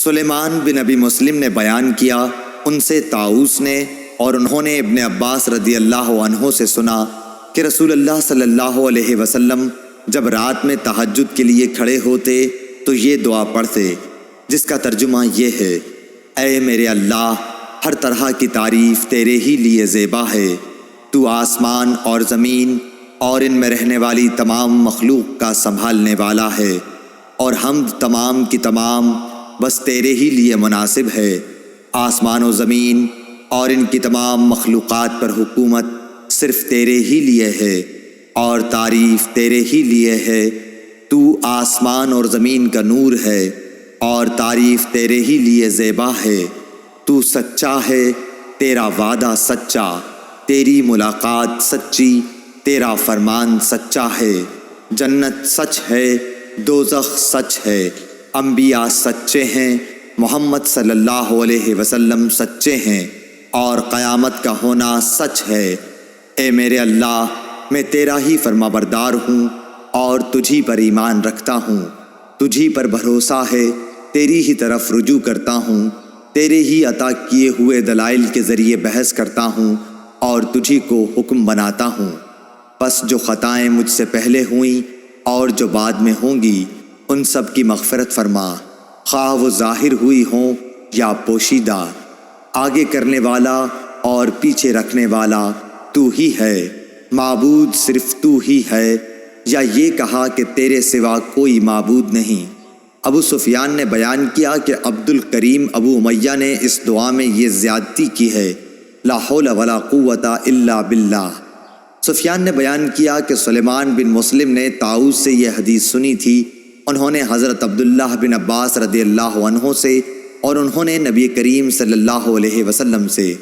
سلیمان بن ابی مسلم نے بیان کیا، ان سے طاؤس نے، اور انہوں نے ابن عباس رضی اللہ عنہ سے سنا کہ رسول اللہ صلی اللہ علیہ وسلم جب رات میں تہجد کے لیے کھڑے ہوتے تو یہ دعا پڑھتے، جس کا ترجمہ یہ ہے: اے میرے اللہ، ہر طرح کی تعریف تیرے ہی لیے زیبا ہے۔ تو آسمان اور زمین اور ان میں رہنے والی تمام مخلوق کا سنبھالنے والا ہے، اور حمد تمام کی تمام بس تیرے ہی لیے مناسب ہے۔ آسمان و زمین اور ان کی تمام مخلوقات پر حکومت صرف تیرے ہی لیے ہے، اور تعریف تیرے ہی لیے ہے۔ تو آسمان اور زمین کا نور ہے، اور تعریف تیرے ہی لیے زیبا ہے۔ تو سچا ہے، تیرا وعدہ سچا، تیری ملاقات سچی، تیرا فرمان سچا ہے۔ جنت سچ ہے، دوزخ سچ ہے، انبیاء سچے ہیں، محمد صلی اللہ علیہ وسلم سچے ہیں، اور قیامت کا ہونا سچ ہے۔ اے میرے اللہ، میں تیرا ہی فرما بردار ہوں اور تجھی پر ایمان رکھتا ہوں، تجھی پر بھروسہ ہے، تیری ہی طرف رجوع کرتا ہوں، تیرے ہی عطا کیے ہوئے دلائل کے ذریعے بحث کرتا ہوں اور تجھی کو حکم بناتا ہوں۔ پس جو خطائیں مجھ سے پہلے ہوئیں اور جو بعد میں ہوں گی، ان سب کی مغفرت فرما، خواہ وہ ظاہر ہوئی ہوں یا پوشیدہ۔ آگے کرنے والا اور پیچھے رکھنے والا تو ہی ہے، معبود صرف تو ہی ہے، یا یہ کہا کہ تیرے سوا کوئی معبود نہیں۔ ابو سفیان نے بیان کیا کہ عبد الکریم ابو امیہ نے اس دعا میں یہ زیادتی کی ہے: لا حول ولا قوت الا باللہ۔ سفیان نے بیان کیا کہ سلیمان بن مسلم نے طاؤس سے یہ حدیث سنی تھی، انہوں نے حضرت عبداللہ بن عباس رضی اللہ عنہ سے، اور انہوں نے نبی کریم صلی اللہ علیہ وسلم سے۔